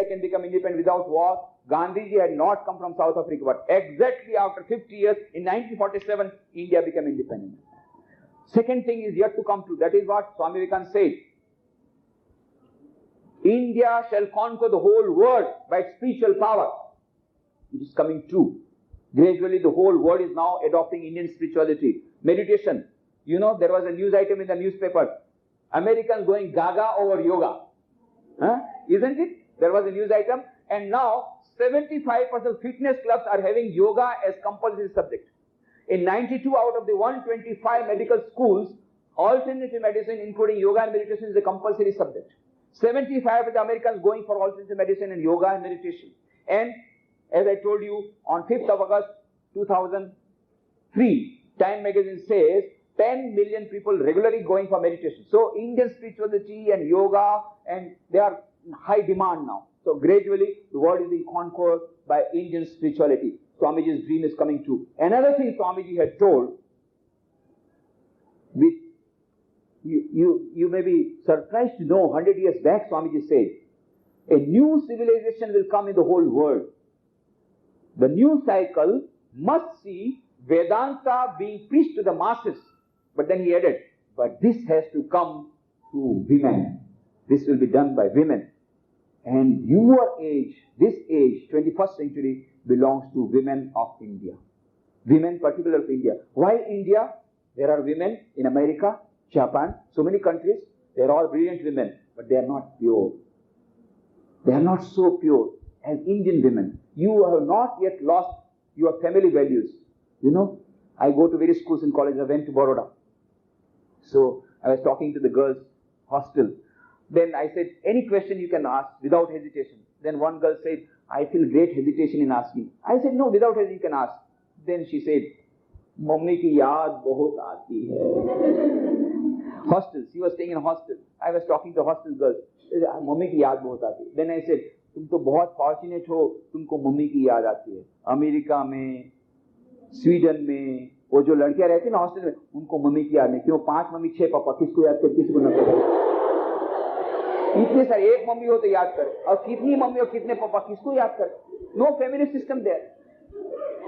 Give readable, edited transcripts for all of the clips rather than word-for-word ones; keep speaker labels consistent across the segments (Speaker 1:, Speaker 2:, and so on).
Speaker 1: can become independent without war. Gandhiji had not come from South Africa, but exactly after 50 years, in 1947, India became independent. Second thing is yet to come true. That is what Swami Vivekananda said. India shall conquer the whole world by its spiritual power. It is coming true. Gradually, the whole world is now adopting Indian spirituality. Meditation. You know, there was a news item in the newspaper. Americans going gaga over yoga. Isn't it? There was a news item. And now, 75% fitness clubs are having yoga as compulsory subject. In 92 out of the 125 medical schools, alternative medicine, including yoga and meditation, is a compulsory subject. 75 of the Americans going for alternative medicine and yoga and meditation. And as I told you, on 5th of August 2003, Time magazine says 10 million people regularly going for meditation. So Indian spirituality and yoga, and they are in high demand now. So gradually, the world is being conquered by Indian spirituality. Swamiji's dream is coming true. Another thing Swamiji had told, which you may be surprised to know, 100 years back Swamiji said, a new civilization will come in the whole world. The new cycle must see Vedanta being preached to the masses. But then he added, but this has to come through women. This will be done by women. And your age, this age, 21st century, belongs to women of India. Women particular of India. Why India? There are women in America, Japan, so many countries. They are all brilliant women, but they are not pure. They are not so pure as Indian women. You have not yet lost your family values. You know, I go to various schools and colleges. I went to Baroda. So I was talking to the girls' hostel. Then I said, any question you can ask without hesitation. Then one girl said, I feel great hesitation in asking. I said, no, without hesitation you can ask. Then she said, Mummy ki yaad bahut aati hai. Hostel. She was staying in a hostel. I was talking to hostel girls. Mummy ki yaad bahut aati hai. Then I said, तुम तो बहुत fortunate हो, तुमको mummy की याद आती है. America में, स्वीडन में, वो जो लड़कियां रहती है ना हॉस्टल में, उनको मम्मी की याद नहीं. क्यों? 5 मम्मी 6 पापा, किसको याद कर, किसको न कर. इतने सारे, एक मम्मी हो तो याद कर, और कितनी मम्मी और कितने पापा, किसको याद कर. No family system there.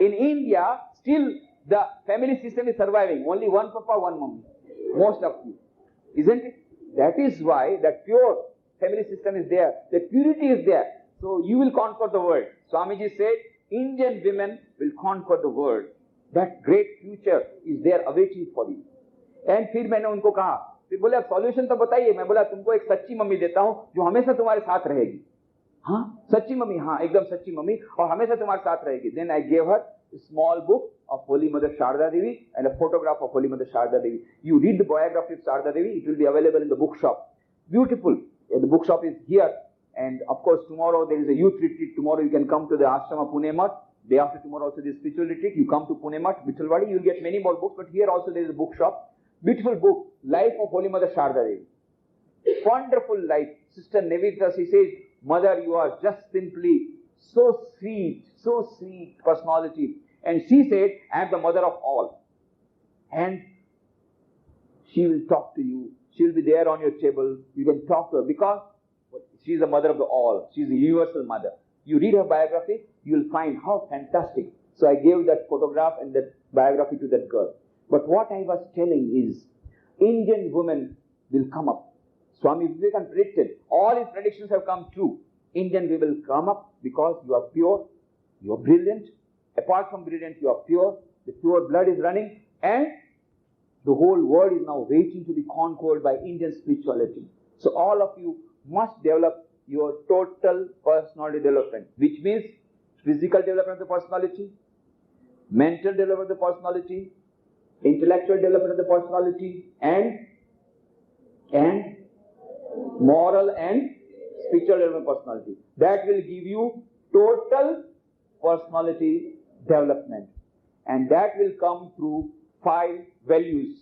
Speaker 1: In India, still the family system is surviving. Only one papa, one mummy. Most of you. Isn't it? That is why that pure family system is there. The purity is there. So you will conquer the world. Swamiji said, Indian women will conquer the world. That great future is there awaiting for you. And फिर मैंने उनको कहा, फिर बोले solution तो बताइए. मैं बोला तुमको एक सच्ची मम्मी देता हूं जो हमेशा तुम्हारे साथ रहेगी. हाँ, सच्ची मम्मी, हाँ, एकदम सच्ची मम्मी, और हमेशा तुम्हारे साथ रहेगी. Then I gave her a small book of Holy Mother Sharda Devi and a photograph of Holy Mother Sharda Devi. You read the biography of Sharda Devi, it will be available in the bookshop. Beautiful. The bookshop is here. And of course, tomorrow there is a youth retreat. Tomorrow you can come to the ashrama Pune Math. Day after tomorrow also there is spiritual retreat. You come to Pune Math, Vithalwadi, you will get many more books. But here also there is a bookshop. Beautiful book, Life of Holy Mother Sharda Devi. Wonderful life. Sister Nevita, she says, Mother, you are just simply so sweet personality. And she said, I am the mother of all. And she will talk to you. She will be there on your table. You can talk to her because she is the mother of the all. She is the universal mother. You read her biography, you will find how fantastic. So I gave that photograph and that biography to that girl. But what I was telling is, Indian women will come up. Swami Vivekananda predicted. All his predictions have come true. Indian women will come up because you are pure, you are brilliant. Apart from brilliant, you are pure. The pure blood is running, and the whole world is now waiting to be conquered by Indian spirituality. So all of you must develop your total personality development, which means physical development of the personality, mental development of the personality, intellectual development of the personality, and moral and spiritual development of personality. That will give you total personality development. And that will come through 5 values.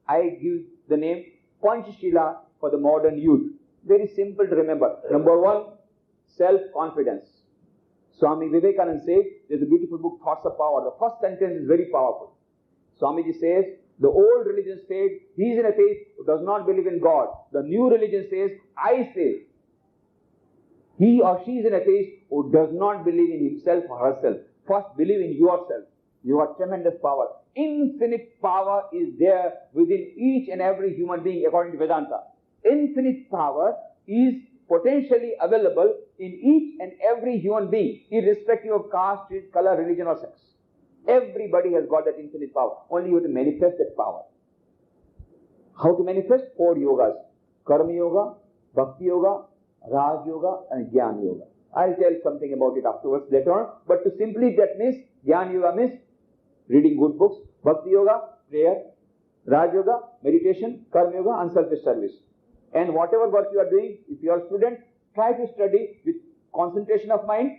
Speaker 1: I give the name Panchashila for the modern youth. Very simple to remember. Number 1, self-confidence. Swami Vivekananda said, there's a beautiful book, Thoughts of Power. The first sentence is very powerful. Swamiji says, the old religion said, he is an atheist who does not believe in God. The new religion says, I say, He or she is an atheist who does not believe in himself or herself. First, believe in yourself. You have tremendous power. Infinite power is there within each and every human being according to Vedanta. Infinite power is potentially available in each and every human being, irrespective of caste, creed, color, religion or sex. Everybody has got that infinite power. Only you have to manifest that power. How to manifest? 4 yogas. Karma yoga, bhakti yoga, raj yoga and jnana yoga. I'll tell something about it afterwards later on. But to simply that means, jnana yoga means reading good books, bhakti yoga, prayer, raj yoga, meditation, karma yoga, unselfish service. And whatever work you are doing, if you are a student, try to study with concentration of mind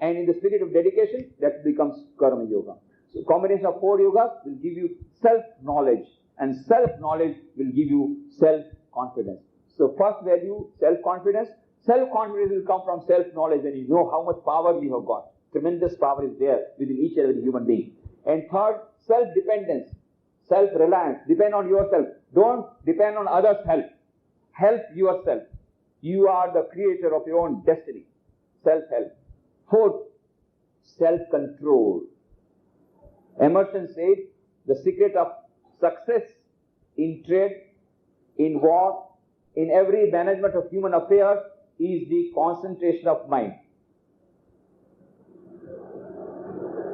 Speaker 1: and in the spirit of dedication. That becomes karma yoga. So combination of 4 yogas will give you self-knowledge, and self-knowledge will give you self-confidence. So first value, self-confidence. Self-confidence will come from self-knowledge, and you know how much power you have got. Tremendous power is there within each and every human being. And third, self-dependence, self-reliance. Depend on yourself. Don't depend on others' help. Help yourself. You are the creator of your own destiny. Self-help. Fourth, self-control. Emerson said, the secret of success in trade, in war, in every management of human affairs is the concentration of mind.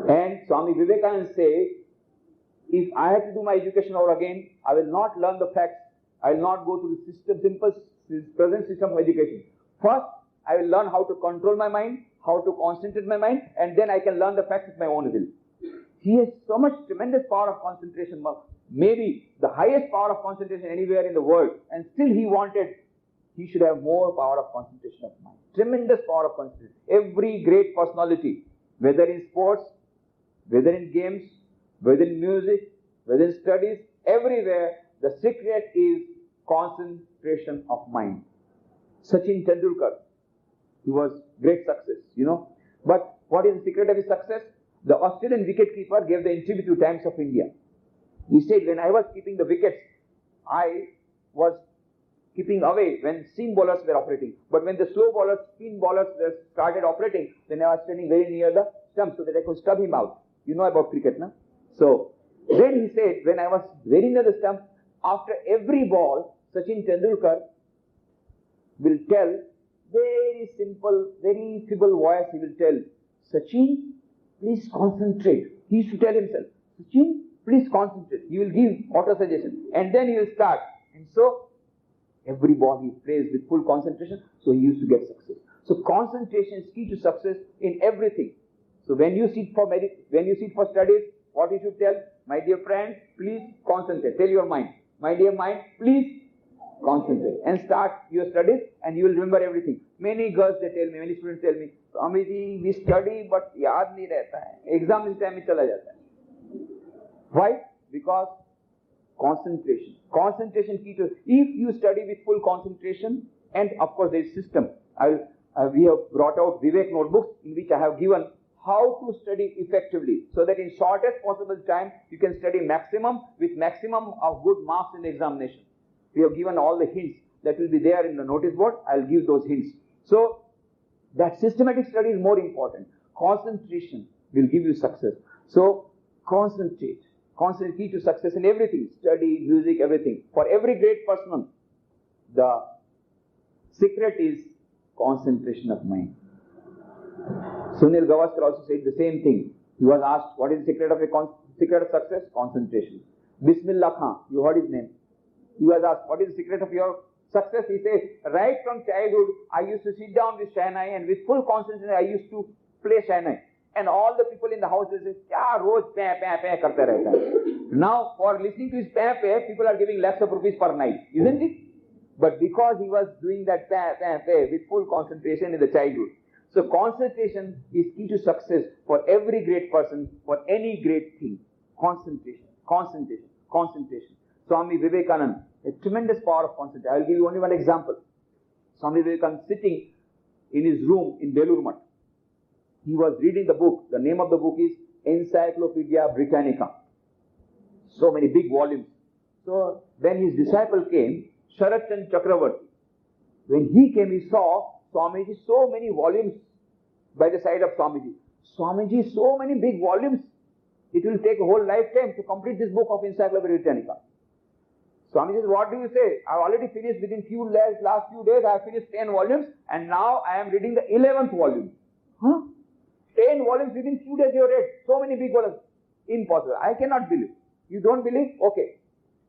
Speaker 1: And Swami Vivekananda said, if I have to do my education over again, I will not learn the facts. I will not go to the simple present system of education. First, I will learn how to control my mind, how to concentrate my mind, and then I can learn the facts of my own will. He has so much tremendous power of concentration, maybe the highest power of concentration anywhere in the world, and still he should have more power of concentration of mind. Tremendous power of concentration. Every great personality, whether in sports, whether in games, whether in music, whether in studies, everywhere, the secret is concentration of mind. Sachin Tendulkar, he was great success, But what is the secret of his success? The Australian wicketkeeper gave the interview to Times of India. He said, when I was keeping the wickets, I was keeping away when seam bowlers were operating. But when the slow bowlers, spin bowlers started operating, then I was standing very near the stump so that I could stub him out. You know about cricket, no? So, then he said, when I was very near the stump, after every ball, Sachin Tendulkar will tell, very simple, very feeble voice, he will tell, Sachin, please concentrate. He used to tell himself, Sachin, please concentrate. He will give auto-suggestion. And then he will start. And so, every ball he plays with full concentration, so he used to get success. So concentration is key to success in everything. So when you sit for studies, what you should tell? My dear friend, please concentrate. Tell your mind. My dear mind, please concentrate. And start your studies and you will remember everything. Many girls, they tell me, many students tell me, Swami ji, we study but yaad nahi rehta hai. Exam is time mein chala jata hai. Why? Because concentration. Concentration key to, if you study with full concentration, and of course there is system. We have brought out Vivek notebooks in which I have given how to study effectively, so that in shortest possible time you can study maximum with maximum of good marks in the examination. We have given all the hints that will be there in the notice board. I'll give those hints. So that systematic study is more important. Concentration will give you success. So concentrate. Concentrate, key to success in everything. Study, music, everything. For every great person, the secret is concentration of mind. Sunil Gavaskar also said the same thing. He was asked, what is the secret of success? Concentration. Bismillah Khan, you heard his name. He was asked, what is the secret of your success? He says, right from childhood, I used to sit down with Shahnai and with full concentration, I used to play Shahnai. And all the people in the house will say, kya roz peh karte rehta hai. Now, for listening to his peh, people are giving lakhs of rupees per night, isn't it? But because he was doing that peh with full concentration in the childhood. So concentration is key to success for every great person, for any great thing. Concentration, concentration, concentration. Swami Vivekananda, a tremendous power of concentration. I will give you only one example. Swami Vivekananda sitting in his room in Belur Math. He was reading the book. The name of the book is Encyclopedia Britannica. So many big volumes. So when his disciple came, Sharat Chand Chakravarti, when he came, he saw Swamiji, so many volumes by the side of Swamiji. Swamiji, so many big volumes. It will take a whole lifetime to complete this book of Encyclopedia Britannica. Swamiji says, what do you say? I have already finished within last few days. I have finished 10 volumes and now I am reading the 11th volume. Huh? 10 volumes within few days you have read. So many big volumes. Impossible. I cannot believe. You don't believe? Okay.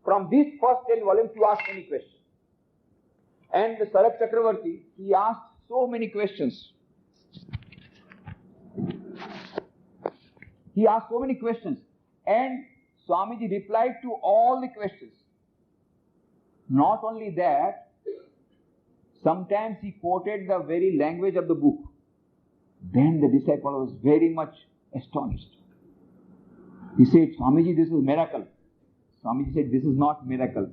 Speaker 1: From these first 10 volumes you ask any question. And the Sarak Chakravarti, he asked so many questions. He asked so many questions. And Swamiji replied to all the questions. Not only that, sometimes he quoted the very language of the book. Then the disciple was very much astonished. He said, Swamiji, this is miracle. Swamiji said, this is not miracle.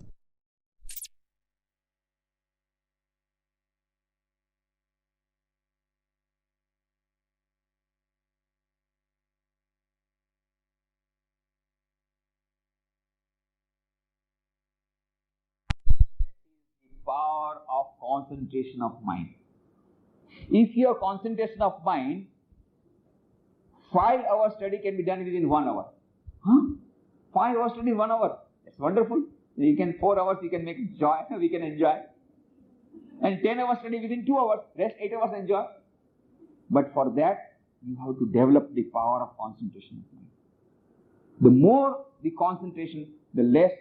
Speaker 1: Power of concentration of mind. If your concentration of mind, 5 hours study can be done within 1 hour. 5 hours study in 1 hour. It's wonderful. You can 4 hours you can make joy, we can enjoy. And 10 hours study within 2 hours, rest 8 hours enjoy. But for that, you have to develop the power of concentration of mind. The more the concentration, the less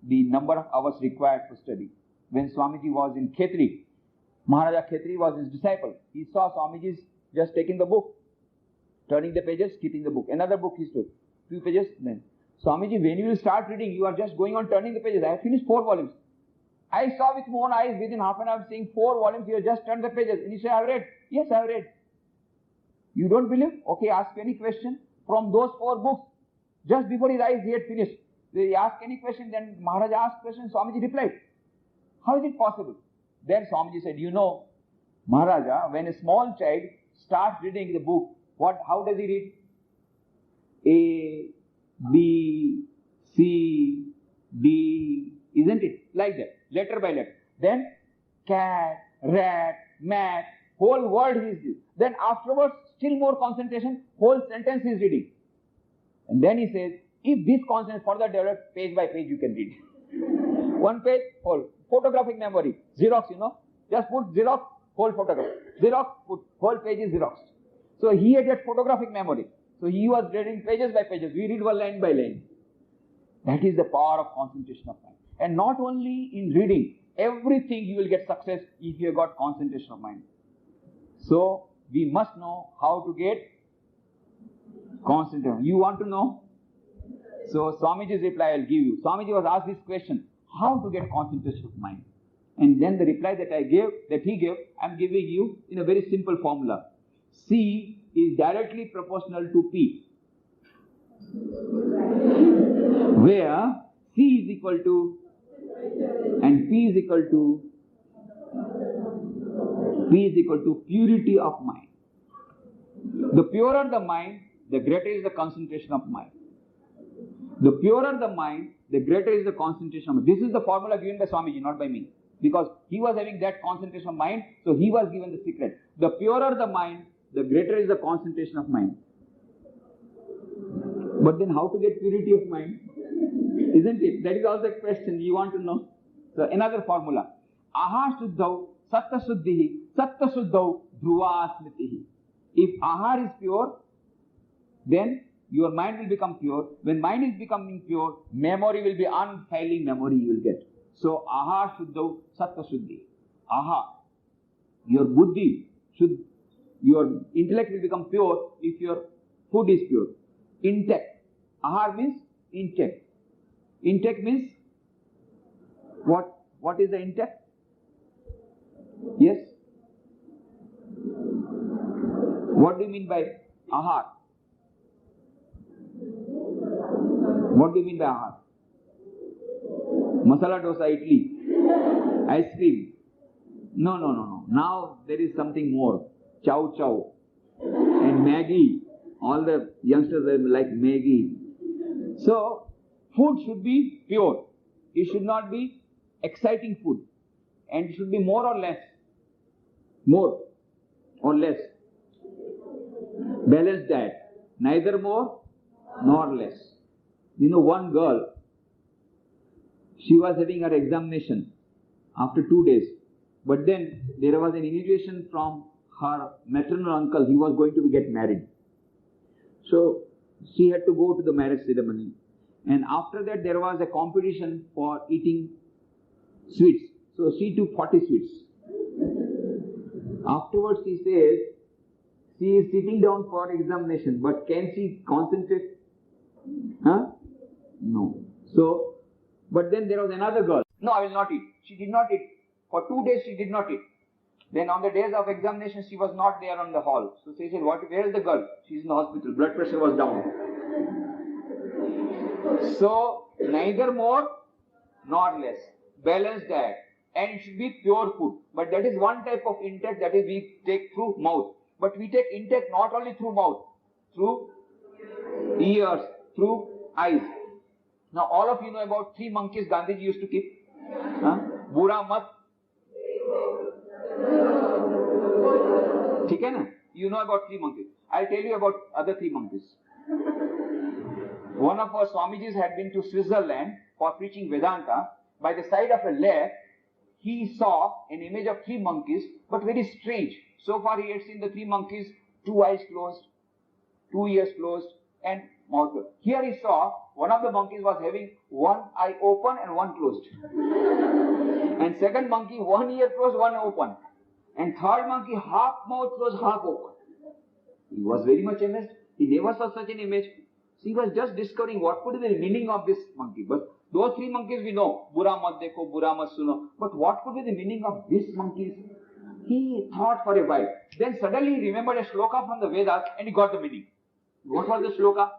Speaker 1: the number of hours required for study. When Swamiji was in Khetri, Maharaja Khetri was his disciple. He saw Swamiji's just taking the book, turning the pages, keeping the book. Another book he took, few pages, then. Swamiji, when you will start reading, you are just going on turning the pages. I have finished 4 volumes. I saw with my own eyes within half an hour seeing 4 volumes, you have just turned the pages. And you say, I have read. Yes, I have read. You don't believe? Okay, ask any question from those 4 books. Just before his eyes, he had finished. They asked any question, then Maharaja asked question, Swamiji replied. How is it possible? Then Swamiji said, you know, Maharaja, when a small child starts reading the book, how does he read? A, B, C, D, isn't it? Like that, letter by letter. Then cat, rat, mat, whole word he is reading. Then afterwards, still more concentration, whole sentence he is reading. And then he says, if this concentration further develops, page by page you can read. 1 page, whole. Photographic memory, Xerox, you know. Just put Xerox, whole photograph. Xerox, put whole page is Xerox. So he had that photographic memory. So he was reading pages by pages. We read one line by line. That is the power of concentration of mind. And not only in reading, everything you will get success if you have got concentration of mind. So we must know how to get concentration. You want to know? So Swamiji's reply I will give you. Swamiji was asked this question, how to get concentration of mind? And then the reply that he gave, I am giving you in a very simple formula. C is directly proportional to P, where C is equal to and P is equal to purity of mind. The purer the mind, the greater is the concentration of mind. The purer the mind, the greater is the concentration of mind. This is the formula given by Swamiji, not by me. Because he was having that concentration of mind, so he was given the secret. The purer the mind, the greater is the concentration of mind. But then how to get purity of mind? Isn't it? That is also a question you want to know. So another formula. Aha shuddhau satta shuddhau dhruva smritihi. If aha is pure, then your mind will become pure. When mind is becoming pure, memory will be unfailing memory you will get. So, aha shuddhau satta shuddhi. Aha. Your buddhi, your intellect will become pure if your food is pure. Intact. Ahar means intact. Intact means what? What is the intact? Yes? What do you mean by ahar? What do you mean by ahar? Masala dosa, idli, ice cream. No. Now there is something more. Chow chow and Maggi. All the youngsters like Maggi. So, food should be pure. It should not be exciting food. And it should be more or less. More or less? Balanced diet. Neither more nor less. You know, one girl, she was having her examination after 2 days. But then there was an invitation from her maternal uncle. He was going to get married. So she had to go to the marriage ceremony. And after that there was a competition for eating sweets. So she took 40 sweets. Afterwards she says, she is sitting down for examination, but can she concentrate? Huh? No. So, but then there was another girl. No, I will not eat. She did not eat. For 2 days she did not eat. Then on the days of examination she was not there on the hall. So she said, where is the girl? She is in the hospital. Blood pressure was down. So, neither more nor less. Balanced diet. And it should be pure food. But that is one type of intake, that is we take through mouth. But we take intake not only through mouth, through ears, through eyes. Now all of you know about 3 monkeys Gandhiji used to keep. Bura mat. ठीक है ना? You know about 3 monkeys. I'll tell you about other 3 monkeys. One of our Swamijis had been to Switzerland for preaching Vedanta. By the side of a lake, he saw an image of 3 monkeys, but very strange. So far he had seen the 3 monkeys, 2 eyes closed, 2 ears closed, and mouth closed. Here he saw one of the monkeys was having 1 eye open and 1 closed. And second monkey, 1 ear closed, 1 open. And third monkey, half mouth closed, half open. He was very much amazed. He never saw such an image. So he was just discovering what could be the meaning of this monkey. But those 3 monkeys we know, Bura mat dekho, Bura mat suno. But what could be the meaning of these monkeys? He thought for a while. Then suddenly he remembered a shloka from the Vedas and he got the meaning. What was the shloka?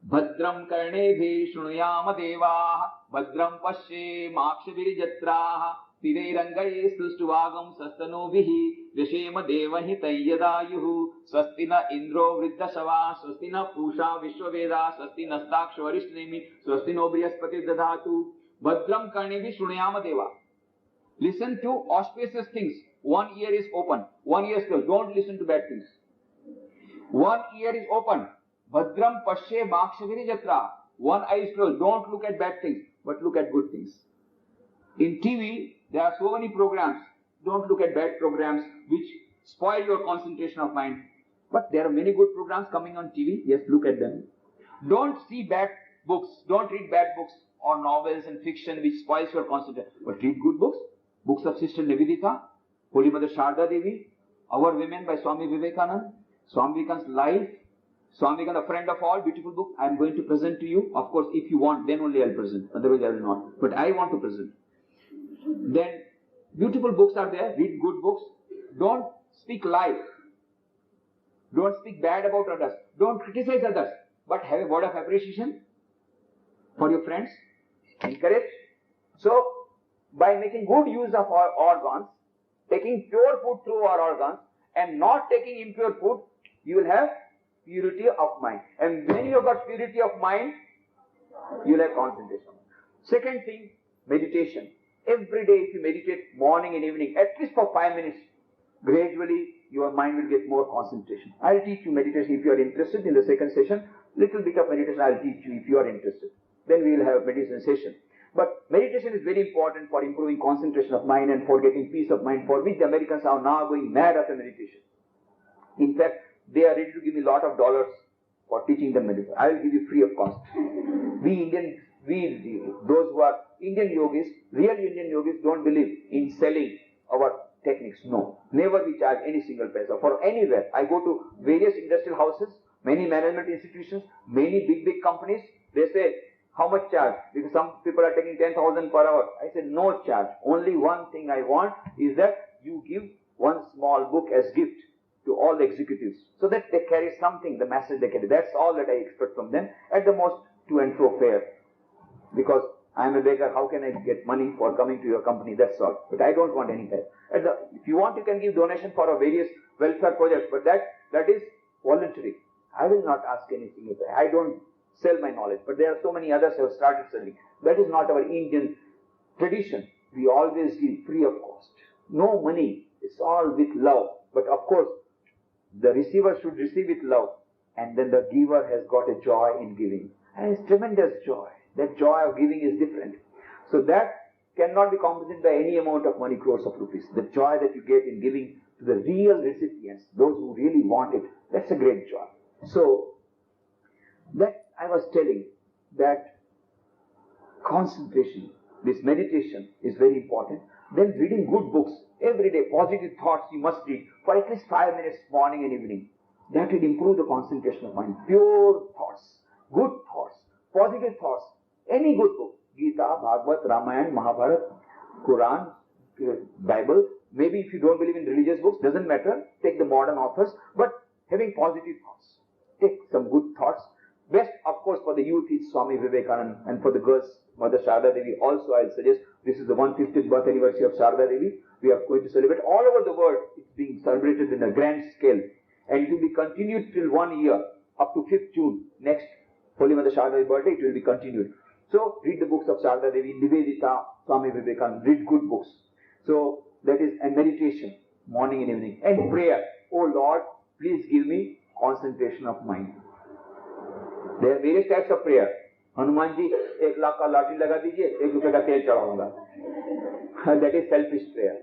Speaker 1: Bhadram karnebhe shrunuyama devaha Bhadram pashe makshabhirijatraha Tirairangaye sustuvagam sastanovihi Vishema devahi tayyadayuhu Swastina indro vriddashava Swastina pusha vishwaveda Swastina stakshvarishnemi Swastino brihaspati dadhatu Bhadram karnebhe shrunuyama deva. Listen to auspicious things. 1 ear is open, 1 ear is closed. Don't listen to bad things. 1 ear is open. Bhadram pashe makshaviri jatra. 1 eye is closed. Don't look at bad things, but look at good things. In TV, there are so many programs. Don't look at bad programs which spoil your concentration of mind. But there are many good programs coming on TV. Yes, look at them. Don't see bad books. Don't read bad books or novels and fiction which spoils your concentration. But read good books. Books of Sister Nivedita, Holy Mother Sharda Devi, Our Women by Swami Vivekananda, Swami Vivekananda's Life, Swami Vivekananda, a friend of all, beautiful book. I am going to present to you. Of course, if you want, then only I will present. Otherwise, I will not. But I want to present. Then, beautiful books are there. Read good books. Don't speak lies. Don't speak bad about others. Don't criticize others. But have a word of appreciation for your friends. Encourage. So, by making good use of our organs, taking pure food through our organs, and not taking impure food, you will have purity of mind. And when you have got purity of mind, you will have concentration. Second thing, meditation. Every day if you meditate morning and evening, at least for 5 minutes, gradually your mind will get more concentration. I will teach you meditation if you are interested in the second session. Little bit of meditation I will teach you if you are interested. Then we will have a meditation session. But meditation is very important for improving concentration of mind and for getting peace of mind, for which the Americans are now going mad after meditation. In fact, they are ready to give me a lot of dollars for teaching them meditation. I will give you free of cost. Those who are Indian yogis, real Indian yogis don't believe in selling our techniques. No. Never we charge any single paisa for anywhere. I go to various industrial houses, many management institutions, many big companies. They say, how much charge? Because some people are taking 10,000 per hour. I said, no charge. Only one thing I want is that you give one small book as gift to all the executives, so that they carry something, the message they carry. That's all that I expect from them. At the most, to and fro fare. Because I am a beggar, how can I get money for coming to your company? That's all. But I don't want any help. If you want, you can give donation for our various welfare projects, but that is voluntary. I will not ask anything. I don't sell my knowledge, but there are so many others who have started selling. That is not our Indian tradition. We always give free of cost. No money. It's all with love. But of course, the receiver should receive with love. And then the giver has got a joy in giving. And it's tremendous joy. That joy of giving is different. So that cannot be compensated by any amount of money, crores of rupees. The joy that you get in giving to the real recipients, those who really want it, that's a great joy. So, that I was telling that concentration, this meditation is very important. Then reading good books, every day, positive thoughts you must read for at least 5 minutes morning and evening. That will improve the concentration of mind. Pure thoughts, good thoughts, positive thoughts. Any good book, Gita, Bhagavad, Ramayana, Mahabharata, Quran, Bible. Maybe if you don't believe in religious books, doesn't matter. Take the modern authors, but having positive thoughts. Take some good thoughts. Best, of course, for the youth is Swami Vivekananda, and for the girls, Mother Sharda Devi. Also, I'll suggest, this is the 150th birth anniversary of Sharda Devi. We are going to celebrate all over the world. It's being celebrated in a grand scale. And it will be continued till 1 year, up to 5th June. Next, Holy Mother Sharda Devi's birthday, it will be continued. So, read the books of Sharda Devi, Nivedita, Swami Vivekananda. Read good books. So, that is, and meditation, morning and evening. And prayer. Oh Lord, please give me concentration of mind. There are various types of prayer. Hanuman ji, 1 lakh ka lottery laga dijiye, 1 rupee ka tel chadaunga. That is selfish prayer.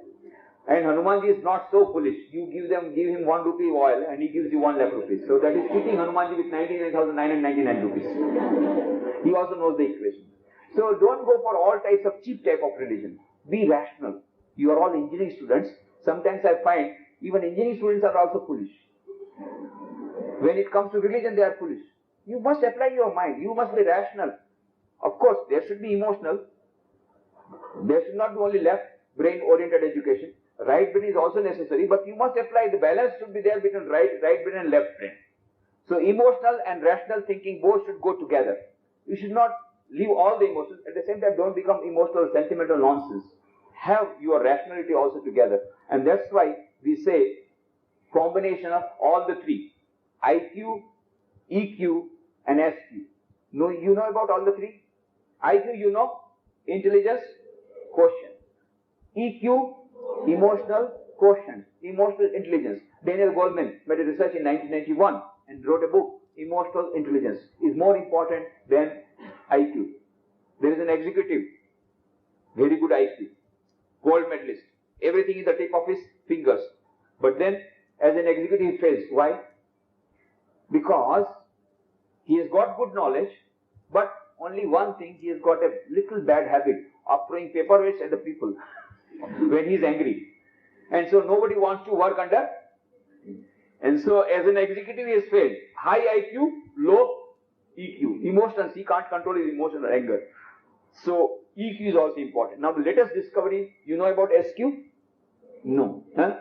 Speaker 1: And Hanuman ji is not so foolish. You give him 1 rupee oil and he gives you 1 lakh rupees. So that is cheating Hanuman ji with 99,999 rupees. He also knows the equation. So don't go for all types of cheap type of religion. Be rational. You are all engineering students. Sometimes I find even engineering students are also foolish. When it comes to religion, they are foolish. You must apply your mind. You must be rational. Of course, there should be emotional. There should not be only left brain-oriented education. Right brain is also necessary, but you must apply. The balance should be there between right brain and left brain. So emotional and rational thinking both should go together. You should not leave all the emotions. At the same time, don't become emotional, sentimental nonsense. Have your rationality also together. And that's why we say combination of all the three. IQ, EQ, and SQ. No, you know about all the three? IQ, you know, intelligence, quotient. EQ, emotional quotient, emotional intelligence. Daniel Goleman made a research in 1991 and wrote a book, Emotional Intelligence is more important than IQ. There is an executive, very good IQ, gold medalist, everything in the tip of his fingers. But then, as an executive, he fails. Why? Because he has got good knowledge, but only one thing, he has got a little bad habit of throwing paperweights at the people when he is angry. And so nobody wants to work under. And so as an executive, he has failed. High IQ, low EQ. Emotions, he can't control his emotion or anger. So EQ is also important. Now the latest discovery, you know about SQ? No. Huh?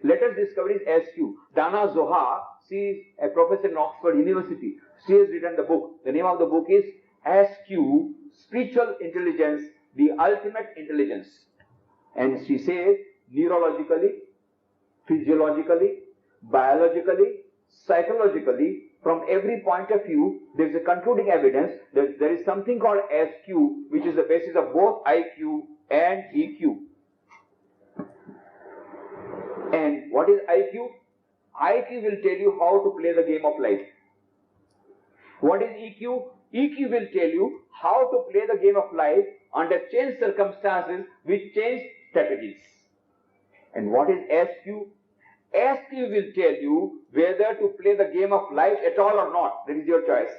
Speaker 1: Latest discovery is SQ. Dana Zohar, she is a professor in Oxford University. She has written the book. The name of the book is SQ, Spiritual Intelligence, the Ultimate Intelligence. And she says neurologically, physiologically, biologically, psychologically, from every point of view, there is a concluding evidence that there is something called SQ, which is the basis of both IQ and EQ. And what is IQ? IQ will tell you how to play the game of life. What is EQ? EQ will tell you how to play the game of life under changed circumstances with changed strategies. And what is SQ? SQ will tell you whether to play the game of life at all or not. That is your choice.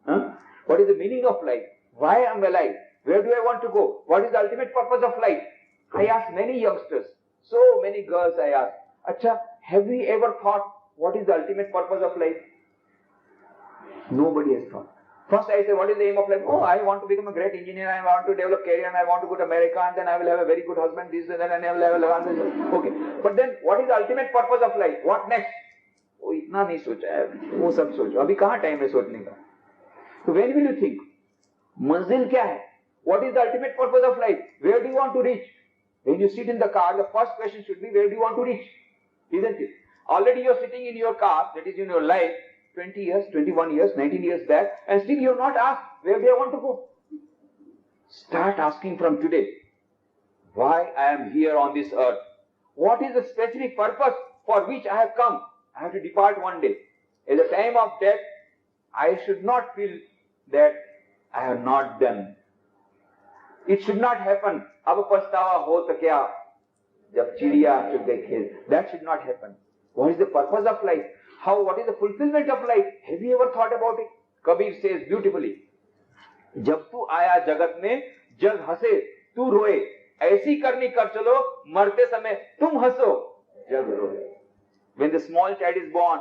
Speaker 1: Huh? What is the meaning of life? Why am I alive? Where do I want to go? What is the ultimate purpose of life? I ask many youngsters, so many girls I ask, Acha, have we ever thought what is the ultimate purpose of life? Nobody has thought. First I say, what is the aim of life? Oh, I want to become a great engineer, I want to develop career, and I want to go to America, and then I will have a very good husband, this and that, and I will have a... Okay. But then, what is the ultimate purpose of life? What next? Oh, इतना नहीं सोचा है, वो सब सोचो. अभी कहाँ time है सोचने का? So when will you think? मंजिल क्या है? What is the ultimate purpose of life? Where do you want to reach? When you sit in the car, the first question should be, where do you want to reach? Isn't it? Already you are sitting in your car, that is in your life, 20 years, 21 years, 19 years back, and still you have not asked, where do I want to go? Start asking from today. Why I am here on this earth? what is the specific purpose for which I have come? I have to depart one day. At the time of death, I should not feel that I have not done. It should not happen. अब पछतावा हो तो क्या जब चिड़िया चुग गई खेल. That should not happen. What is the purpose of life? What is the fulfillment of life? Have you ever thought about it? Kabir says beautifully, जब तू आया जगत में जग हंसे तू रोए, ऐसी करनी कर चलो मरते समय तुम हंसो जग रोए. When the small child is born,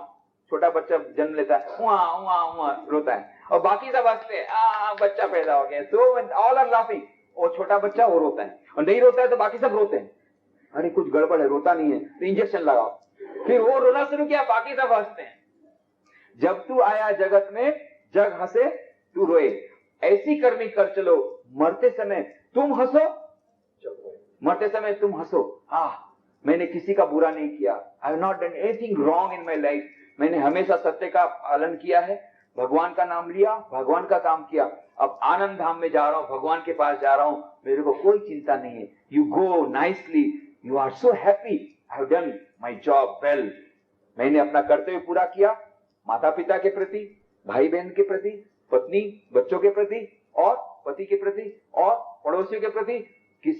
Speaker 1: छोटा बच्चा जन्म लेता है, हुआ रोता है, और बाकी सब हंसते हैं, बच्चा पैदा हो गया. So when all are laughing, और छोटा बच्चा वो रोता है, और नहीं रोता है तो बाकी सब रोते हैं. अरे कुछ गड़बड़ है, रोता नहीं है तो इंजेक्शन लगाओ. फिर वो रोना शुरू किया, बाकी सब हंसते हैं. जब तू आया जगत में जग हंसे तू रोए, ऐसी करनी कर चलो मरते समय तुम हंसो. मरते समय तुम हंसो. मैंने किसी का बुरा नहीं किया. I have not done anything wrong in my life. मैंने हमेशा सत्य का पालन किया है, भगवान का नाम लिया, भगवान का काम किया. अब आनंद धाम में जा रहा हूं, भगवान के पास जा रहा हूं, मेरे को कोई चिंता नहीं है. You go nicely, you are so happy. I have done my job well. मैंने अपना कर्तव्य पूरा किया, माता पिता के प्रति, भाई बहन के प्रति, पत्नी बच्चों के प्रति, और पति के प्रति, और पड़ोसियों के प्रति,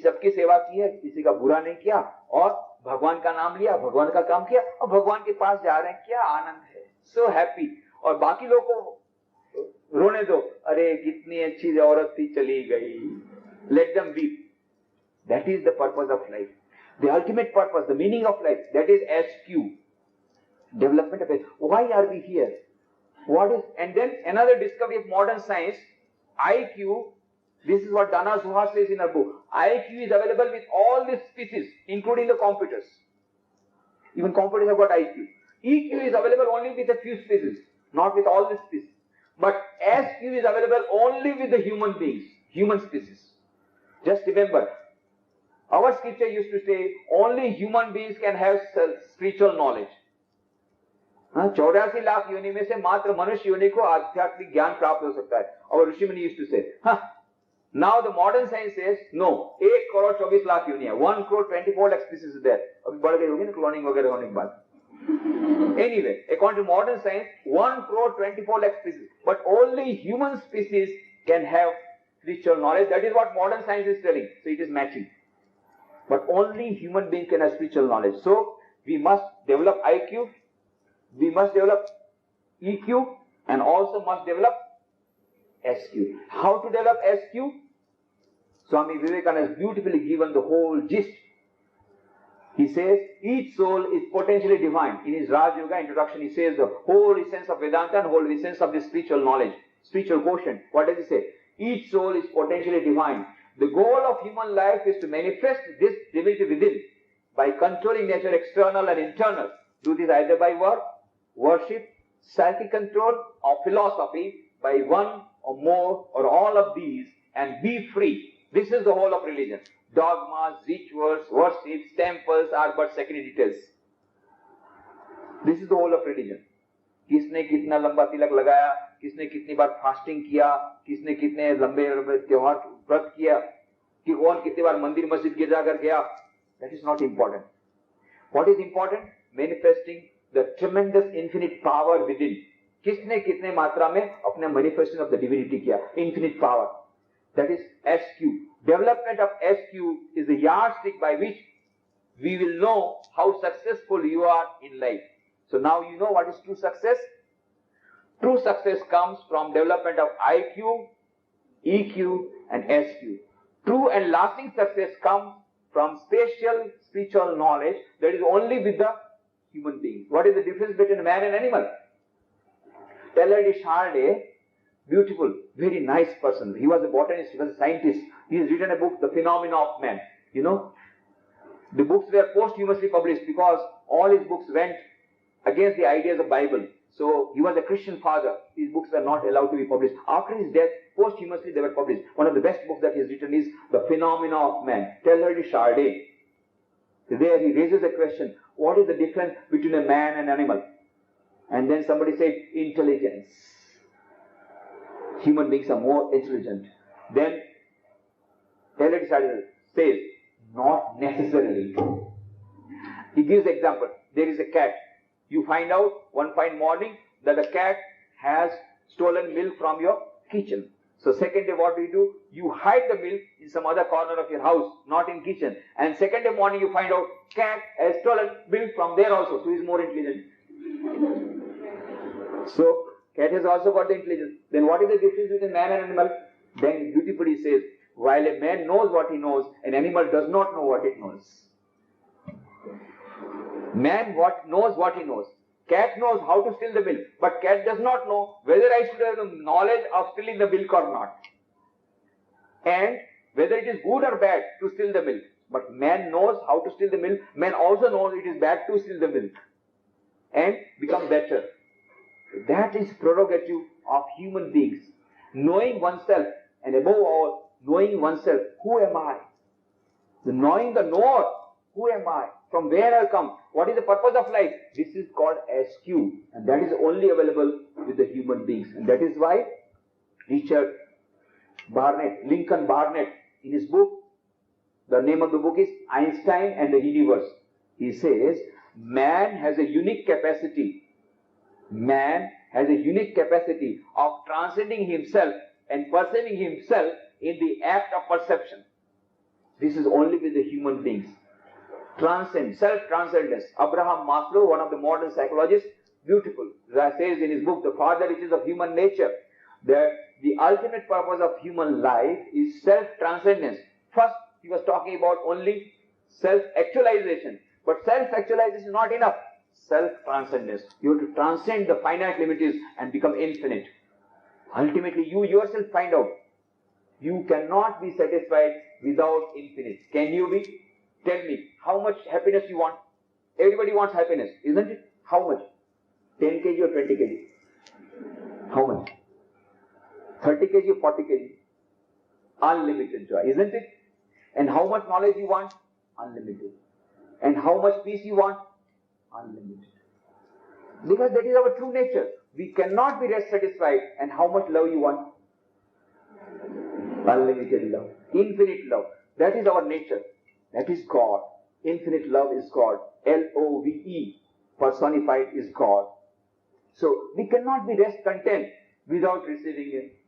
Speaker 1: सबकी सेवा की है, किसी का बुरा नहीं किया, और भगवान का नाम लिया, भगवान का काम किया, और भगवान के पास जा रहे हैं. क्या आनंद है. So happy. और बाकी लोगों को रोने दो, अरे कितनी अच्छी औरत थी चली गई. Let them weep. That is the purpose of life. The ultimate purpose, the meaning of life, that is SQ, development of it. Why are we here? What is, and then another discovery of modern science, IQ. This is what Dana Zohar says in her book. IQ is available with all these species, including the computers. Even computers have got IQ. EQ is available only with a few species, not with all the species. But SQ is available only with the human beings, human species. Just remember, our scripture used to say only human beings can have spiritual knowledge. 84 lakh योनि में से मात्र मनुष्य योनि को आध्यात्मिक ज्ञान प्राप्त हो सकता है. और ऋषि मुनि used to say, now the modern science says no, 1 crore 24 lakh योनि है, 1 crore 24 lakh species is there. अभी बढ़ गई होगी ना क्लोनिंग वगैरह होने के बाद. Anyway, according to modern science, 1 crore 24 lakh species, but only human species can have spiritual knowledge. That is what modern science is telling. So it is matching. But only human beings can have spiritual knowledge. So we must develop IQ, we must develop EQ, and also must develop SQ. How to develop SQ? Swami Vivekananda has beautifully given the whole gist. He says each soul is potentially divine. In his Raj Yoga introduction, he says the whole essence of Vedanta and whole essence of the spiritual knowledge, spiritual quotient. What does he say? Each soul is potentially divine. The goal of human life is to manifest this divinity within by controlling nature, external and internal. Do this either by work, worship, psychic control, or philosophy, by one or more or all of these, and be free. This is the whole of religion. Dogmas, rituals, worships, temples are but secondary details. This is the whole of religion. किसने कितना लंबा तिलक लगाया, किसने कितनी बार fasting किया, किसने कितने लंबे त्योहार व्रत किया, कि कौन कितनी बार मंदिर मस्जिद गिरजा कर गया. That is not important. What is important? Manifesting the tremendous infinite power within. किसने कितने मात्रा में अपने manifestation of the divinity किया, infinite power. That is SQ. Development of SQ is the yardstick by which we will know how successful you are in life. So now you know what is true success. True success comes from development of IQ, EQ, and SQ. True and lasting success comes from spiritual knowledge that is only with the human being. What is the difference between man and animal? Teilhard de Chardin, beautiful, very nice person. He was a botanist, he was a scientist. He has written a book, The Phenomena of Man. You know, the books were posthumously published because all his books went against the ideas of Bible. So he was a Christian father. His books were not allowed to be published. After his death, posthumously they were published. One of the best books that he has written is The Phenomena of Man. Teilhard de Chardin. There he raises a question, what is the difference between a man and an animal? And then somebody said, intelligence. Human beings are more intelligent. Then Teilhard de Chardin says, not necessarily. He gives example. There is a cat. You find out one fine morning that the cat has stolen milk from your kitchen. So second day what do? You hide the milk in some other corner of your house, not in kitchen. And second day morning you find out cat has stolen milk from there also. So he is more intelligent. So cat has also got the intelligence. Then what is the difference between man and animal? Then beautifully says, while a man knows what he knows, an animal does not know what it knows. Man knows what he knows. Cat knows how to steal the milk, but cat does not know whether I should have the knowledge of stealing the milk or not. And whether it is good or bad to steal the milk. But man knows how to steal the milk. Man also knows it is bad to steal the milk. And become better. That is prerogative of human beings. Knowing oneself, and above all, knowing oneself. Who am I? The knowing the knower. Who am I? From where I come? What is the purpose of life? This is called SQ. And that is only available with the human beings. And that is why Lincoln Barnett, in his book, the name of the book is Einstein and the Universe. He says, man has a unique capacity. Man has a unique capacity of transcending himself and perceiving himself in the act of perception. This is only with the human beings. Transcend, self-transcendence. Abraham Maslow, one of the modern psychologists, beautiful. That says in his book, The Farther Reaches of Human Nature, that the ultimate purpose of human life is self-transcendence. First, he was talking about only self-actualization. But self-actualization is not enough. Self-transcendence. You have to transcend the finite limits and become infinite. Ultimately, you yourself find out. You cannot be satisfied without infinite. Can you be? Tell me, how much happiness you want? Everybody wants happiness, isn't it? How much? 10 kg or 20 kg? How much? 30 kg or 40 kg? Unlimited joy, isn't it? And how much knowledge you want? Unlimited. And how much peace you want? Unlimited. Because that is our true nature. We cannot be rest satisfied. And how much love you want? Unlimited love. Infinite love. That is our nature. That is God. Infinite love is God. L-O-V-E. Personified is God. So we cannot be rest content without receiving it.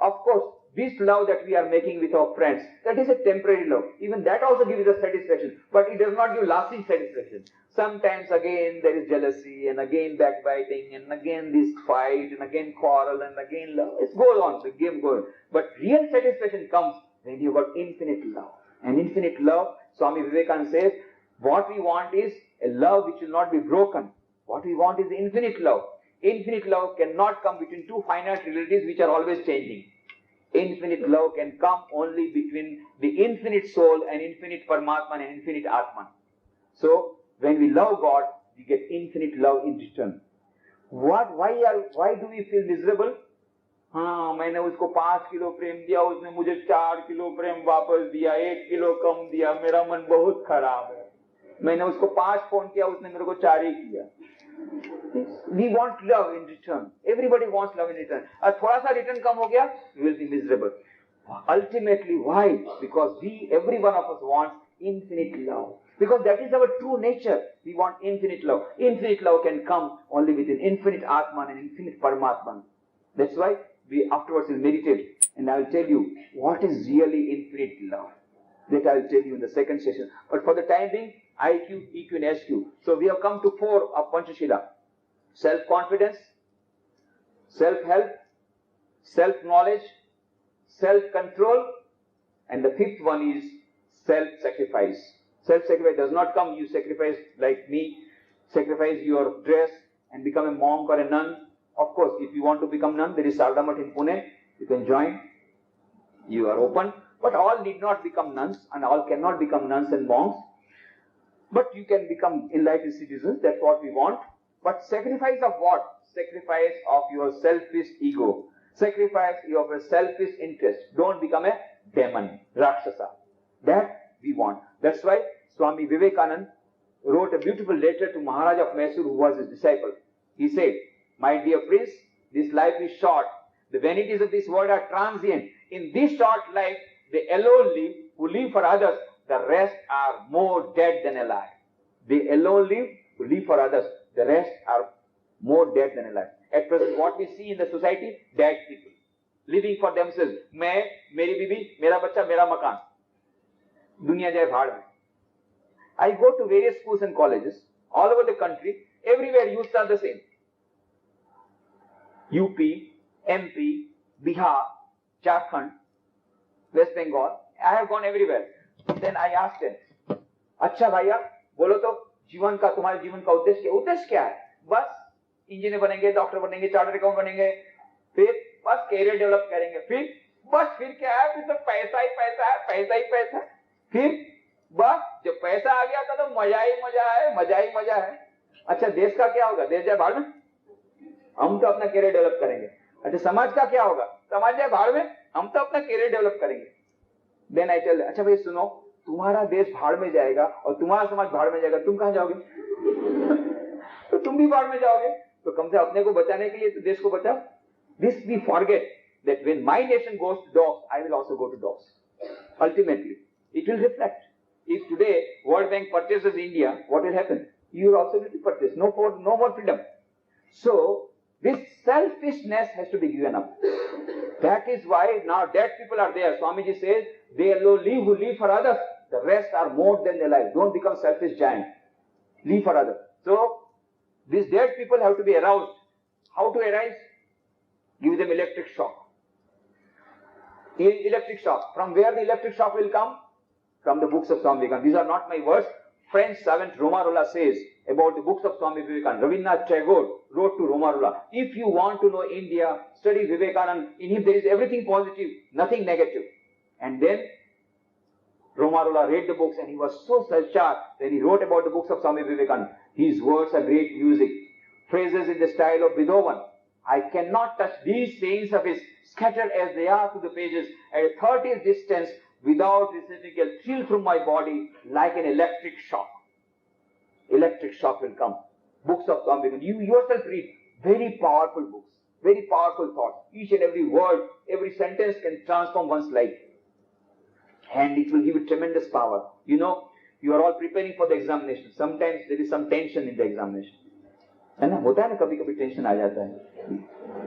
Speaker 1: Of course, this love that we are making with our friends, that is a temporary love. Even that also gives us satisfaction. But it does not give lasting satisfaction. Sometimes again there is jealousy, and again backbiting, and again this fight, and again quarrel, and again love. It goes on, the game goes on. But real satisfaction comes when you got infinite love. And infinite love, Swami Vivekananda says, what we want is a love which will not be broken. What we want is infinite love. Infinite love cannot come between two finite realities which are always changing. Infinite love can come only between the infinite soul and infinite Paramatman and infinite Atman. So, when we love God, we get infinite love in return. Why do we feel miserable? हाँ, मैंने उसको 5 kilo प्रेम दिया, उसने मुझे 4 kilo प्रेम वापस दिया, 1 kilo कम दिया, मेरा मन बहुत खराब है. मैंने उसको 5 फोन किया, उसने मेरे को 4 ही किया. We want love in return. Everybody wants love in return. और थोड़ा सा return कम हो गया, we will be miserable. Ultimately, why? Because every one of us wants infinite love. Because that is our true nature. We want infinite love. Infinite love can come only with an infinite Atman and infinite Paramatman. That's why we afterwards will meditate, and I will tell you what is really infinite love. That I will tell you in the second session. But for the time being, IQ, EQ and SQ. So we have come to 4 of Panchashila. Self-confidence, self-help, self-knowledge, self-control, and the 5th one is self-sacrifice. Self-sacrifice does not come, you sacrifice like me, sacrifice your dress and become a monk or a nun. Of course, if you want to become nun, there is Sardamath in Pune. You can join. You are open. But all need not become nuns, and all cannot become nuns and monks. But you can become enlightened citizens. That's what we want. But sacrifice of what? Sacrifice of your selfish ego. Sacrifice of your selfish interest. Don't become a demon, Rakshasa. That we want. That's why Swami Vivekananda wrote a beautiful letter to Maharaj of Mysore, who was his disciple. He said, my dear prince, this life is short. The vanities of this world are transient. In this short life, the alone live, who live for others. The rest are more dead than alive. They alone live to live for others. The rest are more dead than alive. At present, what we see in the society, dead people living for themselves. मैं, मेरी बीवी, मेरा बच्चा, मेरा मकान. दुनिया जाए भाड़ में. I go to various schools and colleges all over the country. Everywhere youths are the same. UP, MP, Bihar, Jharkhand, West Bengal. I have gone everywhere. Then I asked them, अच्छा भैया बोलो तो जीवन का, तुम्हारे जीवन का उद्देश्य क्या है? बस इंजीनियर बनेंगे, डॉक्टर बनेंगे, चार्टर्ड अकाउंट बनेंगे, फिर बस कैरियर डेवलप करेंगे, फिर क्या है? फिर तो पैसा ही पैसा है, पैसा ही पैसा है. फिर बस जब पैसा आ गया था तो मजा ही मजा है. अच्छा देश का क्या होगा? देश जाए भाड़ में, हम तो अपना कैरियर डेवलप करेंगे. अच्छा समाज का क्या होगा? समाज जाए भाड़ में, हम तो अपना कैरियर डेवलप करेंगे. देन आई टेल, अच्छा भाई सुनो, तुम्हारा देश भाड़ में जाएगा और तुम्हारा समाज भाड़ में जाएगा, तुम कहां जाओगे? तो तुम भी भाड़ में जाओगे. तो कम से अपने को बचाने के लिए तो देश को बचाओ. This we forget that when my nation goes to dogs, I will also go to dogs. Ultimately, it will reflect. If today World Bank purchases India, what will happen? You will also need to purchase. No more freedom. So this selfishness has to be given up. That is why now dead people are there. Swamiji says, they alone live who live for others. The rest are more than their lives. Don't become selfish giant. Live for others. So these dead people have to be aroused. How to arise? Give them electric shock. Electric shock. From where the electric shock will come? From the books of Swami Vivekananda. These are not my words. French servant Romarola says about the books of Swami Vivekananda. Rabindranath Tagore wrote to Romarola, if you want to know India, study Vivekananda. In him there is everything positive, nothing negative. And then Romarola read the books and he was so self-charged when he wrote about the books of Swami Vivekananda. His words are great music. Phrases in the style of Beethoven. I cannot touch these sayings of his, scattered as they are to the pages, at a 30th distance, without receiving a thrill from my body, like an electric shock. Electric shock will come. Books of Swami Vivekananda. You yourself read very powerful books, very powerful thoughts. Each and every word, every sentence can transform one's life. And it will give you tremendous power. You know, you are all preparing for the examination. Sometimes there is some tension in the examination. है ना? होता है ना, कभी कभी tension आ जाता है,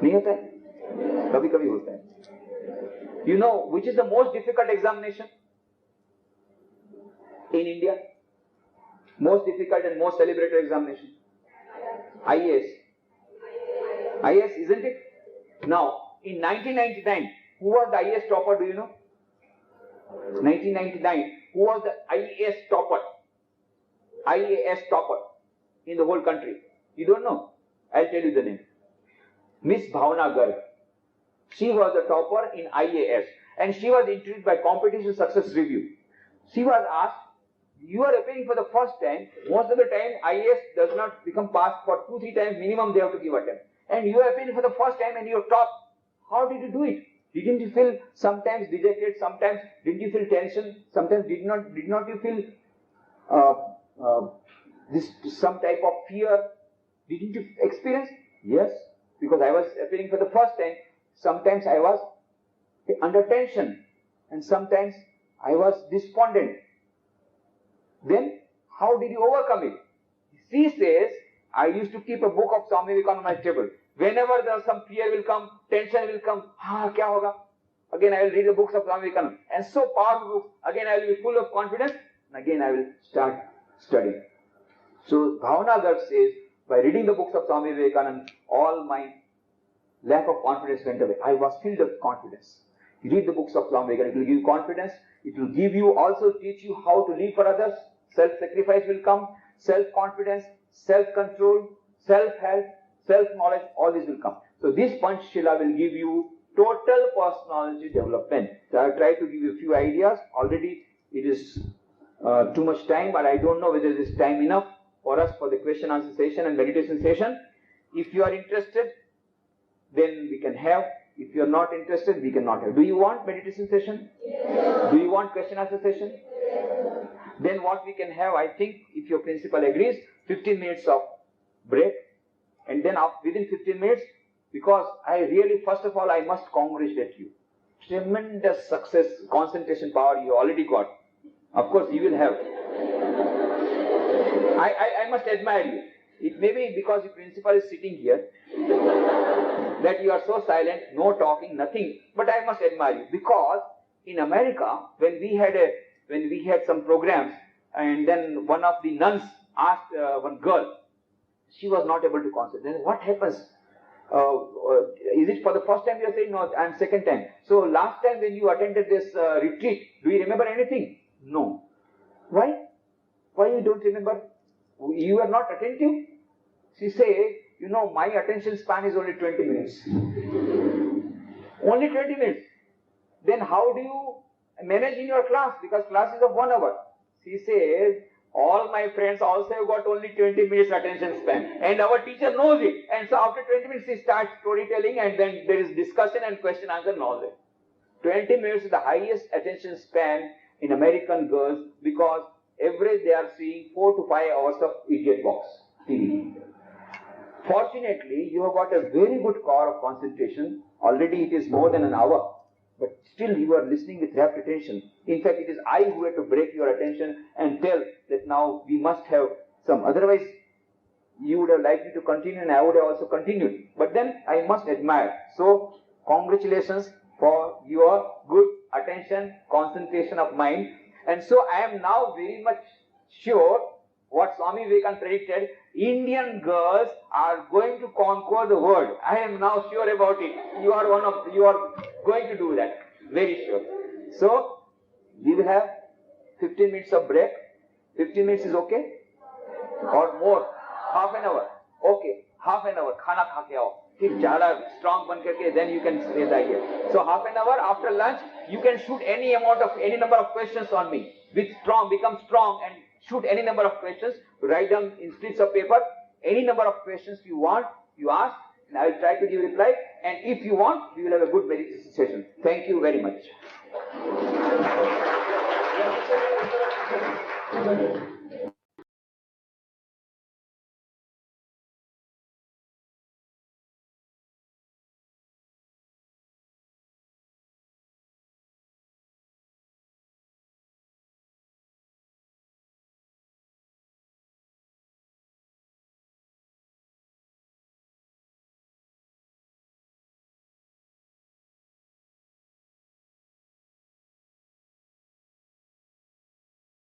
Speaker 1: नहीं होता है? कभी कभी होता है. You know which is the most difficult examination in India? Most difficult and most celebrated examination? IAS. IAS, isn't it? Now, in 1999, who was the IAS topper, do you know? 1999, who was the IAS topper? IAS topper in the whole country. You don't know? I'll tell you the name. Miss Bhavna Garg. She was the topper in IAS and she was interviewed by Competition Success Review. She was asked, you are appearing for the first time. Most of the time IAS does not become passed for 2-3 times minimum they have to give attempt. And you are appearing for the first time and you are top. How did you do it? Didn't you feel sometimes dejected? Sometimes didn't you feel tension? Sometimes did not you feel this some type of fear? Didn't you experience? Yes, because I was appearing for the first time. Sometimes I was under tension and sometimes I was despondent. Then how did you overcome it? She says, I used to keep a book of Swami Vivekananda on my table. Whenever there some fear will come, tension will come, kya hoga? Again I will read the books of Swami Vivekananda. And so powerful books, again I will be full of confidence and again I will start studying. So Bhavna Garg says, by reading the books of Swami Vivekananda, all my lack of confidence went away. I was filled with confidence. You read the books of Swami Vivekananda, it will give you confidence. It will give you, also teach you how to live for others. Self-sacrifice will come. Self-confidence, self-control, self-help, self-knowledge, all this will come. So this Panchashila will give you total personality development. So I have tried to give you a few ideas. Already it is too much time, but I don't know whether it is time enough for us for the question answer session and meditation session. If you are interested, then we can have. If you are not interested, we cannot have. Do you want meditation session? Yes. Do you want question answer session? Yes. Then what we can have, I think, if your principal agrees, 15 minutes of break. And then within 15 minutes, because I really, first of all, I must congratulate you. Tremendous success, concentration power you already got. Of course, you will have. I must admire you. It may be because the principal is sitting here that you are so silent, no talking, nothing. But I must admire you because in America, when we had some programs, and then one of the nuns asked one girl, she was not able to concentrate. Then what happens? Is it for the first time you are saying? No, and second time. So last time when you attended this retreat, do you remember anything? No. Why? Why you don't remember? You are not attentive? She say, you know, my attention span is only 20 minutes. Only 20 minutes. Then how do you manage in your class? Because class is of 1 hour. She says, all my friends also have got only 20 minutes attention span. And our teacher knows it. And so after 20 minutes, she starts storytelling and then there is discussion and question answer and all that. 20 minutes is the highest attention span in American girls because average they are seeing 4 to 5 hours of idiot box TV. Fortunately, you have got a very good core of concentration. Already it is more than an hour. But still you are listening with rapt attention. In fact, it is I who had to break your attention and tell that now we must have some. Otherwise, you would have liked me to continue and I would have also continued. But then I must admire. So, congratulations for your good attention, concentration of mind. And so I am now very much sure what Swami Vivekananda predicted, Indian girls are going to conquer the world. I am now sure about it. You are going to do that. Very sure. So, we will have 15 minutes of break. 15 minutes is okay? Or more? Half an hour? Okay. Half an hour. Khana kha ke aao. Fir jala strong ban karke, then you can say the idea. So half an hour after lunch, you can shoot any number of questions on me. Become strong and shoot any number of questions, write down in strips of paper, any number of questions you want, you ask, and I will try to give reply. And if you want, we will have a good meditation session. Thank you very much.